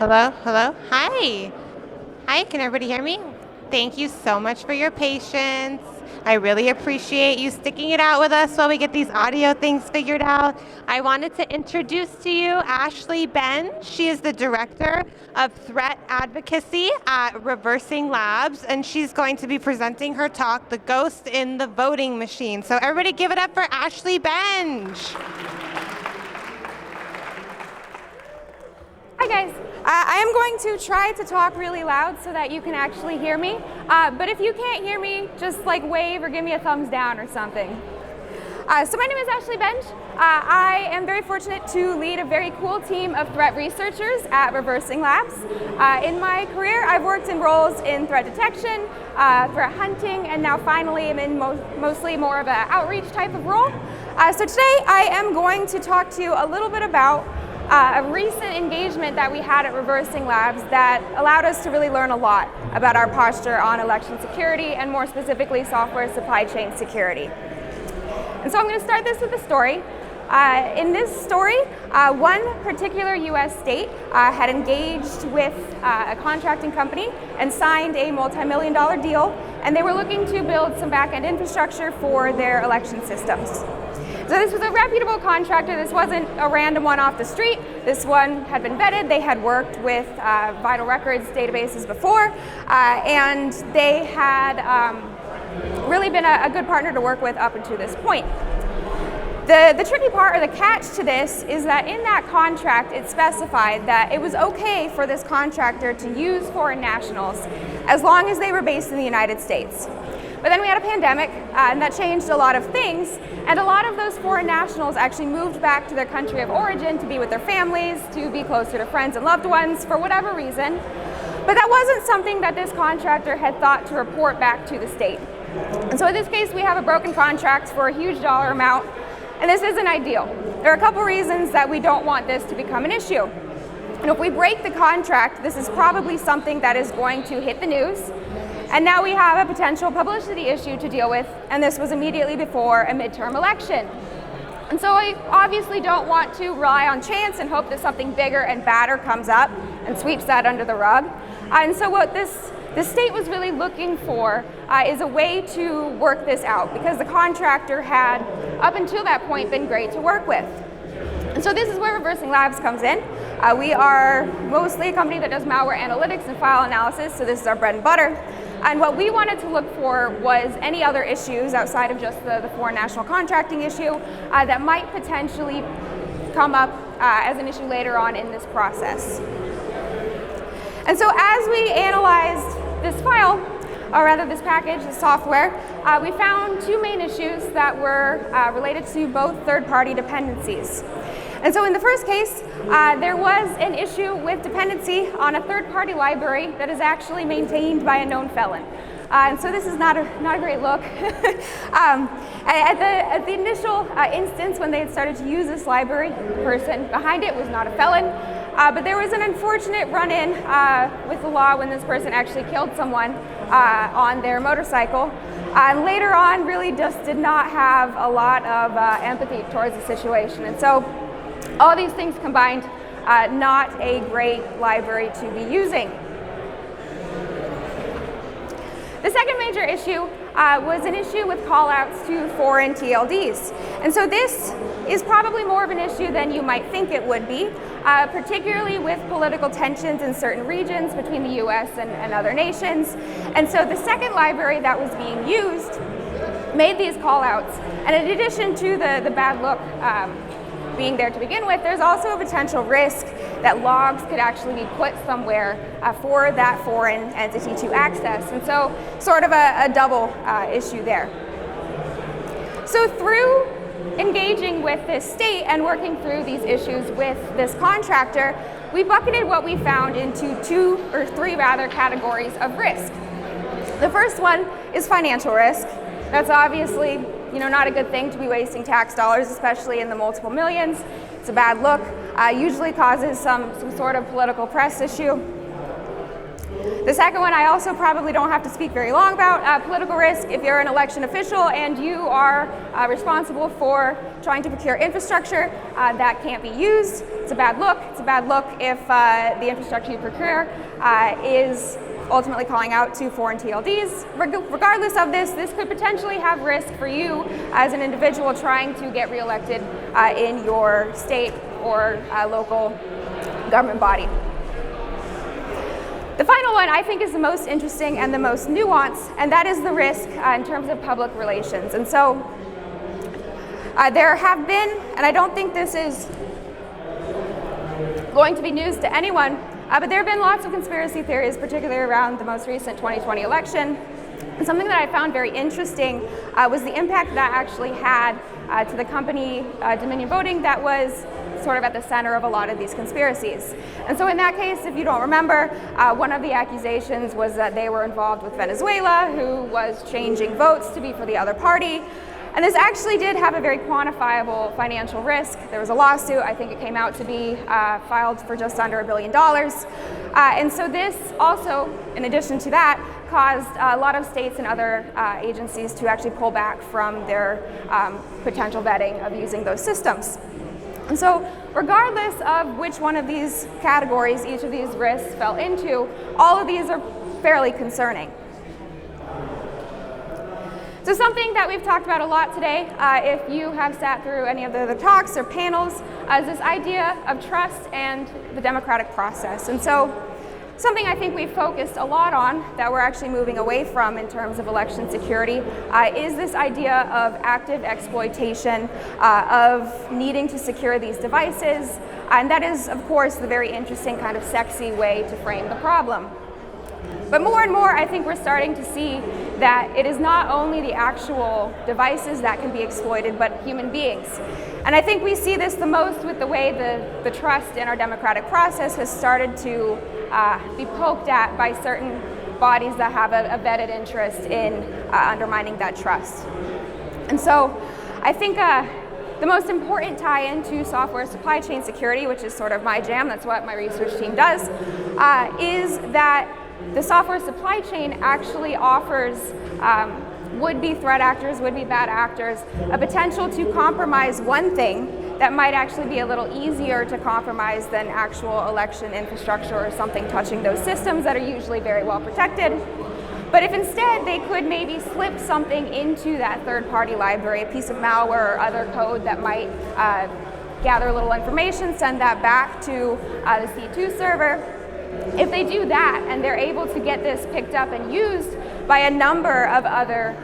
Hello, hello. Hi. Hi, can everybody hear me? Thank you so much for your patience. I really appreciate you sticking it out with us while we get these audio things figured out. I wanted to introduce to you Ashlee Benge. She is the Director of Threat Advocacy at Reversing Labs, and she's going to be presenting her talk, The Ghost in the Voting Machine. So everybody give it up for Ashlee Benge. Hi guys, I am going to try to talk really loud so that you can actually hear me, but if you can't hear me, just like wave or give me a thumbs down or something. So my name is Ashlee Benge. I am very fortunate to lead a very cool team of threat researchers at Reversing Labs. In my career, I've worked in roles in threat detection, threat hunting, and now finally I'm in mostly more of an outreach type of role. So today I am going to talk to you a little bit about a recent engagement that we had at Reversing Labs that allowed us to really learn a lot about our posture on election security and more specifically software supply chain security. And so I'm going to start this with a story. In this story, one particular US state had engaged with a contracting company and signed a multi-million-dollar deal, and they were looking to build some back-end infrastructure for their election systems. So this was a reputable contractor. This wasn't a random one off the street. This one had been vetted. They had worked with vital records databases before, and they had really been a good partner to work with up until this point. The tricky part, or the catch to this, is that in that contract it specified that it was okay for this contractor to use foreign nationals as long as they were based in the United States. But then we had a pandemic, and that changed a lot of things, and a lot of those foreign nationals actually moved back to their country of origin to be with their families, to be closer to friends and loved ones, for whatever reason. But that wasn't something that this contractor had thought to report back to the state. And so in this case, we have a broken contract for a huge dollar amount, and this isn't ideal. There are a couple reasons that we don't want this to become an issue. And if we break the contract, this is probably something that is going to hit the news. And now we have a potential publicity issue to deal with, and this was immediately before a midterm election. And so I obviously don't want to rely on chance and hope that something bigger and badder comes up and sweeps that under the rug. And so what this state was really looking for is a way to work this out, because the contractor had, up until that point, been great to work with. And so this is where Reversing Labs comes in. We are mostly a company that does malware analytics and file analysis, so this is our bread and butter. And what we wanted to look for was any other issues outside of just the foreign national contracting issue that might potentially come up as an issue later on in this process. And so as we analyzed this file, or rather this package, the software, we found two main issues that were related to both third-party dependencies. And so in the first case, there was an issue with dependency on a third-party library that is actually maintained by a known felon. And so this is not a great look. At the initial instance, when they had started to use this library, the person behind it was not a felon. But there was an unfortunate run-in with the law when this person actually killed someone on their motorcycle. And later on, really just did not have a lot of empathy towards the situation. And so all these things combined, not a great library to be using. The second major issue was an issue with callouts to foreign TLDs. And so this is probably more of an issue than you might think it would be, particularly with political tensions in certain regions between the US and other nations. And so the second library that was being used made these callouts. And in addition to the bad look being there to begin with, there's also a potential risk that logs could actually be put somewhere for that foreign entity to access. And so sort of a double issue there. So through engaging with this state and working through these issues with this contractor, we bucketed what we found into three categories of risk. The first one is financial risk. That's obviously not a good thing to be wasting tax dollars, especially in the multiple millions. It's a bad look, usually causes some sort of political press issue. The second one I also probably don't have to speak very long about, political risk. If you're an election official and you are responsible for trying to procure infrastructure that can't be used, it's a bad look. It's a bad look if the infrastructure you procure is ultimately calling out to foreign TLDs. Regardless of this, this could potentially have risk for you as an individual trying to get reelected in your state or local government body. The final one I think is the most interesting and the most nuanced, and that is the risk in terms of public relations. And so there have been, and I don't think this is going to be news to anyone, but there have been lots of conspiracy theories, particularly around the most recent 2020 election. And something that I found very interesting was the impact that actually had to the company Dominion Voting that was sort of at the center of a lot of these conspiracies. And so in that case, if you don't remember, one of the accusations was that they were involved with Venezuela, who was changing votes to be for the other party. And this actually did have a very quantifiable financial risk. There was a lawsuit, I think it came out to be filed for just under $1 billion. And so this also, in addition to that, caused a lot of states and other agencies to actually pull back from their potential vetting of using those systems. And so regardless of which one of these categories each of these risks fell into, all of these are fairly concerning. So something that we've talked about a lot today, if you have sat through any of the other talks or panels, is this idea of trust and the democratic process. And so something I think we've focused a lot on that we're actually moving away from in terms of election security is this idea of active exploitation, of needing to secure these devices. And that is, of course, the very interesting kind of sexy way to frame the problem. But more and more, I think we're starting to see that it is not only the actual devices that can be exploited, but human beings. And I think we see this the most with the way the trust in our democratic process has started to be poked at by certain bodies that have a vetted interest in undermining that trust. And so I think the most important tie-in to software supply chain security, which is sort of my jam, that's what my research team does, is that the software supply chain actually offers would-be threat actors, would-be bad actors, a potential to compromise one thing that might actually be a little easier to compromise than actual election infrastructure or something touching those systems that are usually very well protected. But if instead they could maybe slip something into that third-party library, a piece of malware or other code that might gather a little information, send that back to the C2 server. If they do that and they're able to get this picked up and used by a number of other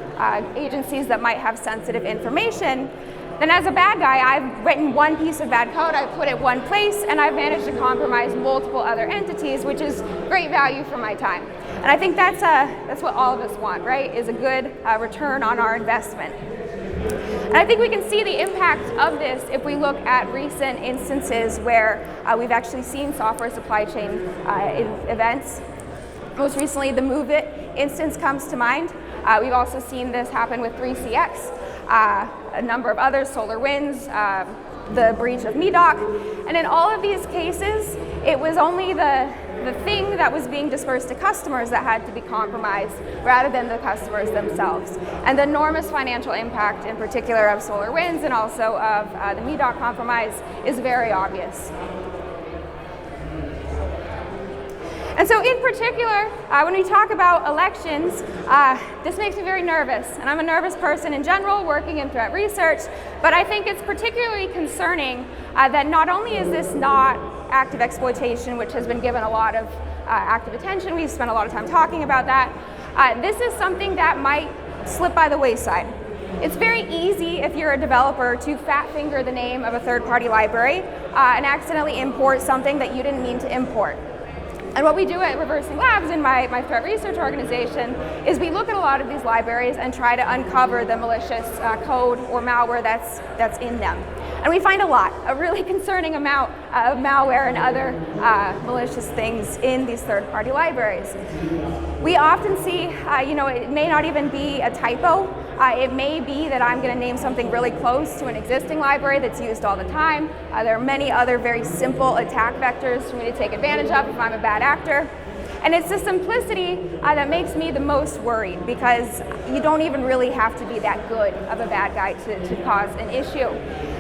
agencies that might have sensitive information, then as a bad guy, I've written one piece of bad code, I've put it one place, and I've managed to compromise multiple other entities, which is great value for my time. And I think that's what all of us want, right? Is a good return on our investment. And I think we can see the impact of this if we look at recent instances where we've actually seen software supply chain events. Most recently, the MoveIt instance comes to mind. We've also seen this happen with 3CX, a number of others, SolarWinds, the breach of MEDOC. And in all of these cases, it was only the thing that was being dispersed to customers that had to be compromised rather than the customers themselves. And the enormous financial impact in particular of SolarWinds and also of the MEDOC compromise is very obvious. And so in particular, when we talk about elections, this makes me very nervous. And I'm a nervous person in general, working in threat research, but I think it's particularly concerning that not only is this not active exploitation, which has been given a lot of active attention, we've spent a lot of time talking about that, this is something that might slip by the wayside. It's very easy if you're a developer to fat finger the name of a third-party library and accidentally import something that you didn't mean to import. And what we do at Reversing Labs in my threat research organization is we look at a lot of these libraries and try to uncover the malicious code or malware that's in them. And we find a really concerning amount of malware and other malicious things in these third-party libraries. We often see, it may not even be a typo. It may be that I'm going to name something really close to an existing library that's used all the time. There are many other very simple attack vectors for me to take advantage of if I'm a bad actor. And it's the simplicity that makes me the most worried, because you don't even really have to be that good of a bad guy to cause an issue.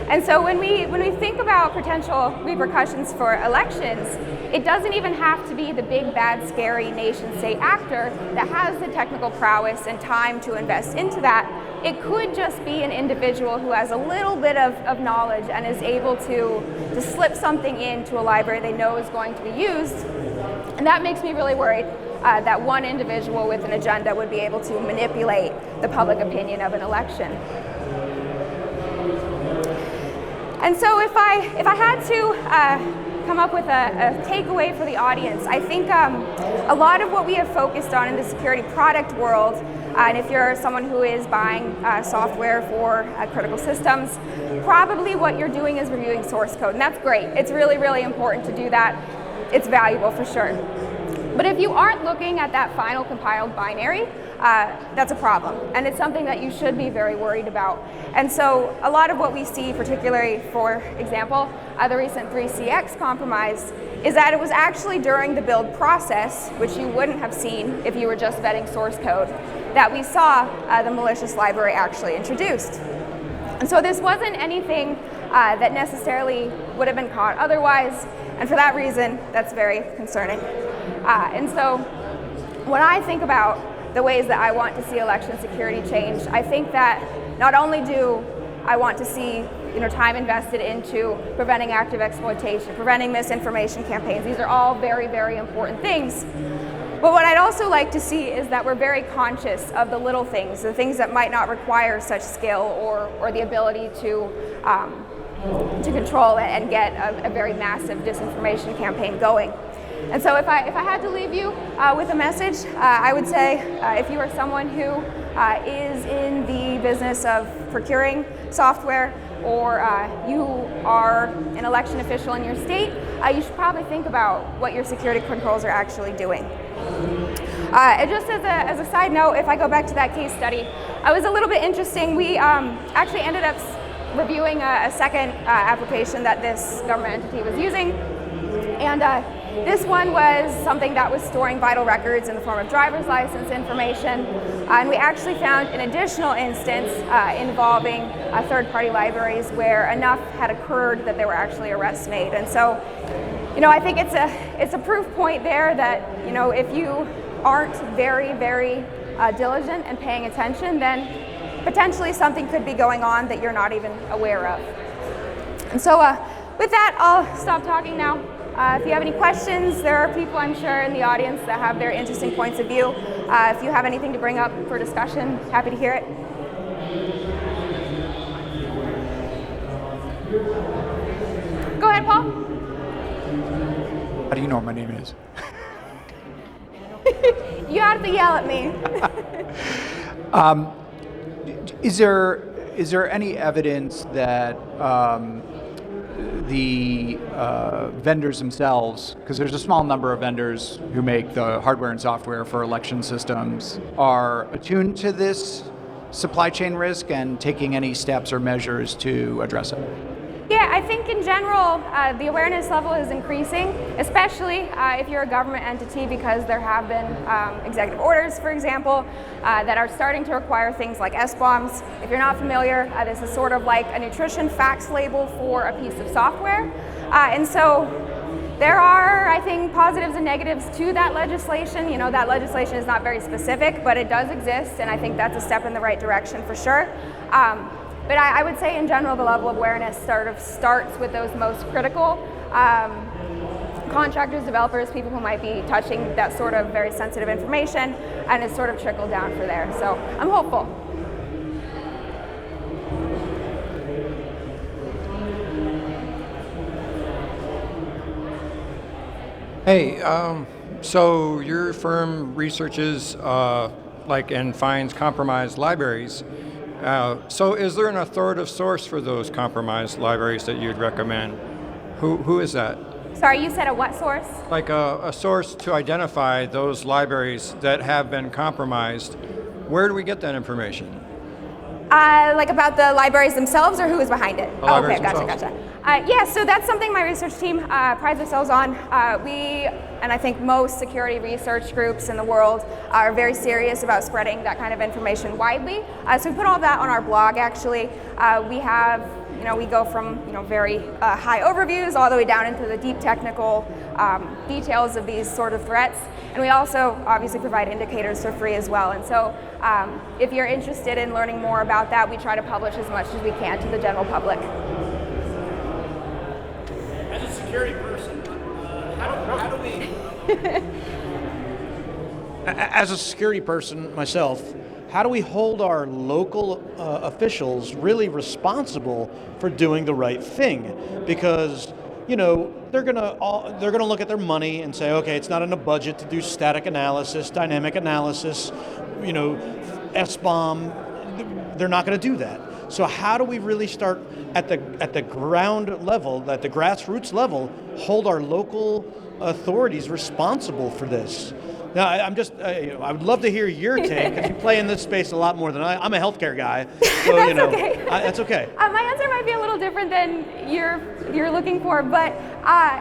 And so when we think about potential repercussions for elections, it doesn't even have to be the big, bad, scary nation-state actor that has the technical prowess and time to invest into that. It could just be an individual who has a little bit of knowledge and is able to slip something into a library they know is going to be used. And that makes me really worried that one individual with an agenda would be able to manipulate the public opinion of an election. And so if I had to come up with a takeaway for the audience, I think a lot of what we have focused on in the security product world, and if you're someone who is buying software for critical systems, probably what you're doing is reviewing source code, and that's great. It's really, really important to do that. It's valuable for sure. But if you aren't looking at that final compiled binary, that's a problem, and it's something that you should be very worried about. And so a lot of what we see, particularly, for example, the recent 3CX compromise, is that it was actually during the build process, which you wouldn't have seen if you were just vetting source code, that we saw the malicious library actually introduced. And so this wasn't anything that necessarily would have been caught otherwise, and for that reason, that's very concerning. And so when I think about the ways that I want to see election security change, I think that not only do I want to see time invested into preventing active exploitation, preventing misinformation campaigns. These are all very, very important things. But what I'd also like to see is that we're very conscious of the little things, the things that might not require such skill or the ability to control and get a very massive disinformation campaign going. And so if I had to leave you with a message, I would say if you are someone who is in the business of procuring software, or you are an election official in your state, you should probably think about what your security controls are actually doing. And just as a side note, if I go back to that case study, it was a little bit interesting. We actually ended up reviewing a second application that this government entity was using. And this one was something that was storing vital records in the form of driver's license information. And we actually found an additional instance involving third-party libraries where enough had occurred that there were actually arrests made. And so, I think it's a proof point there that, if you aren't very, very diligent and paying attention, then potentially something could be going on that you're not even aware of. And so with that, I'll stop talking now. If you have any questions, there are people, I'm sure, in the audience that have very interesting points of view. If you have anything to bring up for discussion, happy to hear it. Go ahead, Paul. How do you know what my name is? You have to yell at me. Is there any evidence that the vendors themselves, because there's a small number of vendors who make the hardware and software for election systems, are attuned to this supply chain risk and taking any steps or measures to address it? Yeah, I think in general, the awareness level is increasing, especially if you're a government entity, because there have been executive orders, for example, that are starting to require things like SBOMs. If you're not familiar, this is sort of like a nutrition facts label for a piece of software. And so there are, I think, positives and negatives to that legislation. That legislation is not very specific, but it does exist, and I think that's a step in the right direction for sure. But I would say in general, the level of awareness sort of starts with those most critical contractors, developers, people who might be touching that sort of very sensitive information, and it's sort of trickled down for there. So I'm hopeful. Hey, so your firm researches and finds compromised libraries. So is there an authoritative source for those compromised libraries that you'd recommend? Who is that? Sorry, you said a what source? Like a source to identify those libraries that have been compromised. Where do we get that information? Like about the libraries themselves, or who is behind it? The libraries Okay, themselves. gotcha. Yeah, so that's something my research team prides themselves on. We, and I think most security research groups in the world, are very serious about spreading that kind of information widely. So we put all that on our blog, actually. We have, we go from, very high overviews all the way down into the deep technical details of these sort of threats. And we also obviously provide indicators for free as well. And so if you're interested in learning more about that, we try to publish as much as we can to the general public. As a security person, how do we... As a security person myself, how do we hold our local officials really responsible for doing the right thing? Because they're gonna look at their money and say, okay, it's not in the budget to do static analysis, dynamic analysis, SBOM. They're not going to do that. So how do we really start at the ground level, at the grassroots level, hold our local authorities responsible for this? Now, I would love to hear your take, because you play in this space a lot more than I'm a healthcare guy, so okay. That's okay. My answer might be a little different than you're looking for, but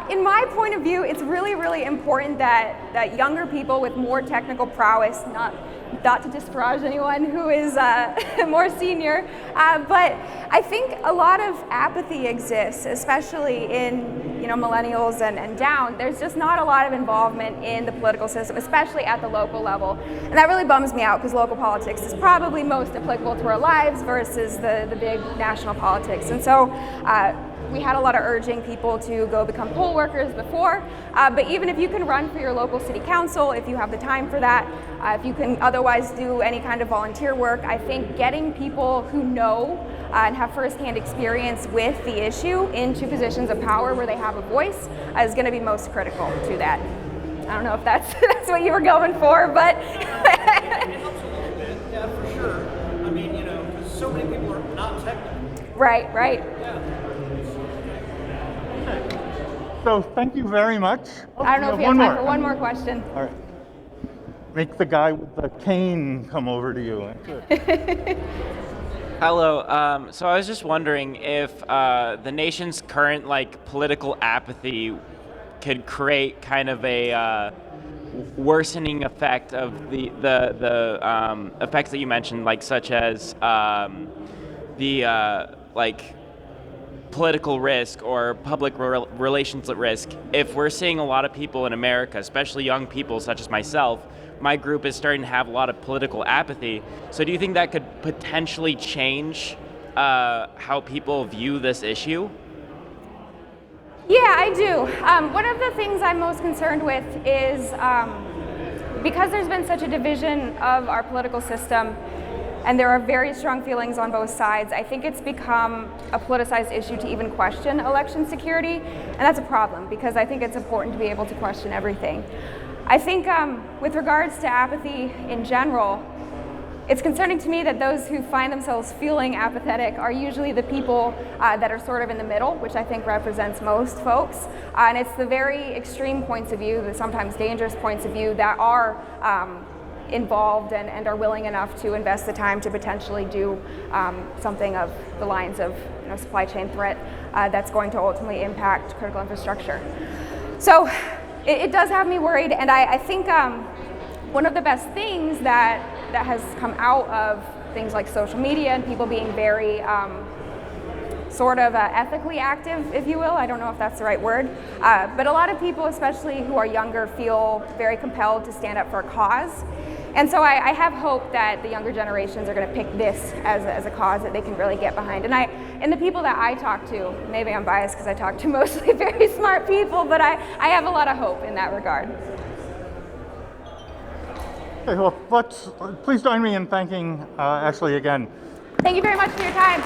in my point of view, it's really, really important that younger people with more technical prowess, not to disparage anyone who is more senior, but I think a lot of apathy exists, especially in millennials and down. There's just not a lot of involvement in the political system, especially at the local level, and that really bums me out, because local politics is probably most applicable to our lives versus the big national politics. And so we had a lot of urging people to go become poll workers before, but even if you can run for your local city council, if you have the time for that, if you can otherwise do any kind of volunteer work, I think getting people who know and have firsthand experience with the issue into positions of power where they have a voice is going to be most critical to that. I don't know if that's what you were going for, but It helps a little bit, yeah, for sure. I mean, because so many people are not technical. right. So thank you very much. I don't know if we have time for one more question. All right. Make the guy with the cane come over to you. Hello. So I was just wondering if the nation's current political apathy could create kind of a worsening effect of the effects that you mentioned, such as the political risk or public relations at risk. If we're seeing a lot of people in America, especially young people such as myself, my group is starting to have a lot of political apathy. So do you think that could potentially change how people view this issue? Yeah, I do. One of the things I'm most concerned with is because there's been such a division of our political system, and there are very strong feelings on both sides, I think it's become a politicized issue to even question election security, and that's a problem, because I think it's important to be able to question everything. I think with regards to apathy in general, it's concerning to me that those who find themselves feeling apathetic are usually the people that are sort of in the middle, which I think represents most folks. And it's the very extreme points of view, the sometimes dangerous points of view, that are involved and are willing enough to invest the time to potentially do something of the lines of supply chain threat that's going to ultimately impact critical infrastructure. So it does have me worried, and I think one of the best things that has come out of things like social media and people being very sort of ethically active, if you will. I don't know if that's the right word, but a lot of people, especially who are younger, feel very compelled to stand up for a cause. And so I have hope that the younger generations are going to pick this as a cause that they can really get behind. And the people that I talk to, maybe I'm biased because I talk to mostly very smart people, but I have a lot of hope in that regard. Okay, well, please join me in thanking Ashlee again. Thank you very much for your time.